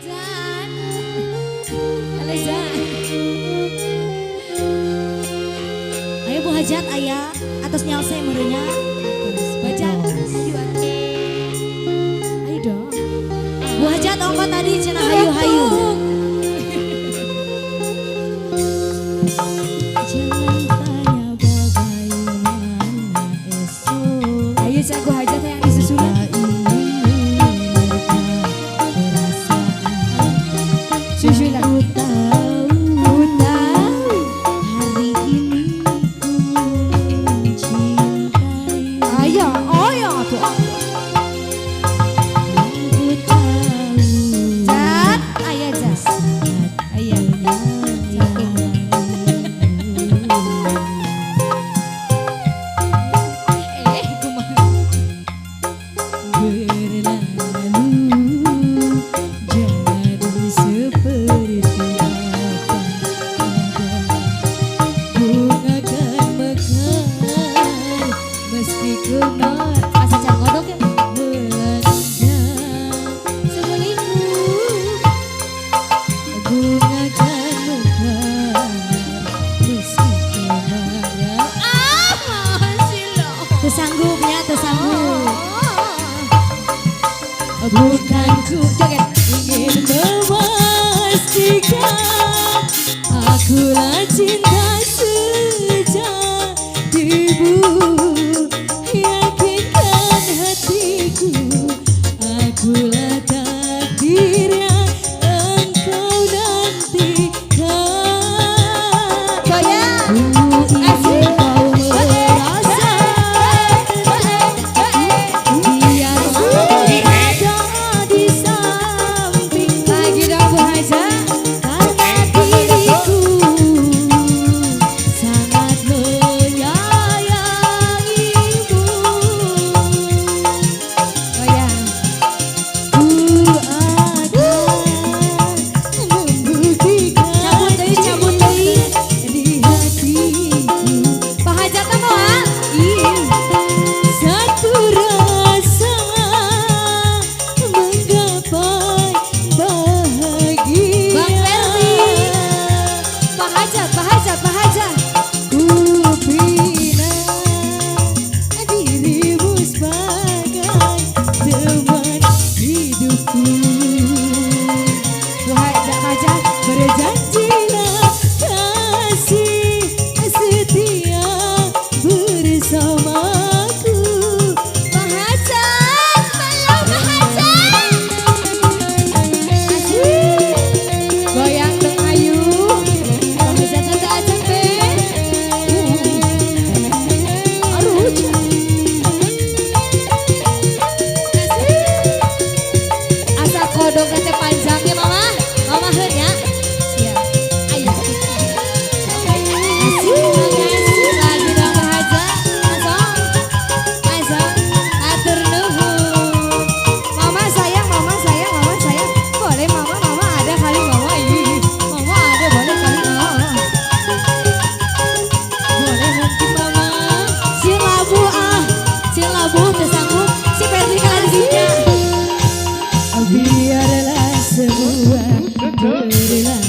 Jan. Halo Jan. Ayo Bu Hajat ayah atas nyalse merenya. Baca. Ayo dong. Bu Hajat ongkot tadi cenah hayu-hayu. Jangan tanya bagaimana esok. Ayo cak Bu Hajat yang disusulin. Aku tahu hari ini ku mencintai. Ayo, tuh. Aku tahu. Jat, ayah jas. Ayah. Tersanggup. Bukan ku ingin memastikan akulah cinta sejatimu, yakinkan hatiku akulah takdir yang engkau nantikan. Goyang. Berjanjilah kasih setia bersamaku. Bang Hajat, belum Bang Hajat. Goyang dong ayu. Bang Hajat ada ajak be. Aruh. Asa kodok teh panjang ya mama. Mama heurnya. Biarlah semua berlalu.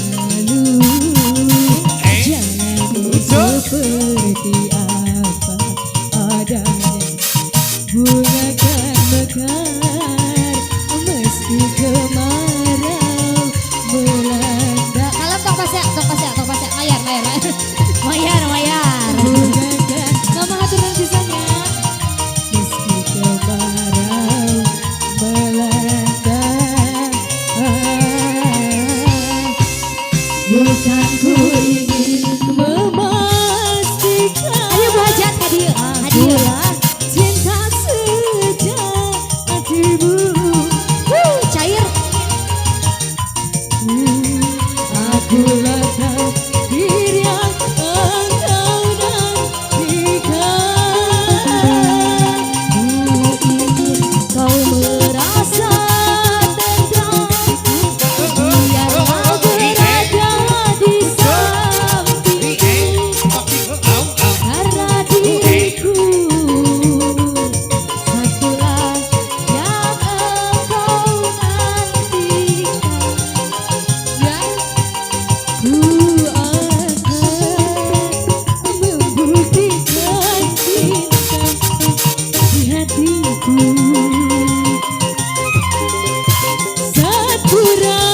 Ira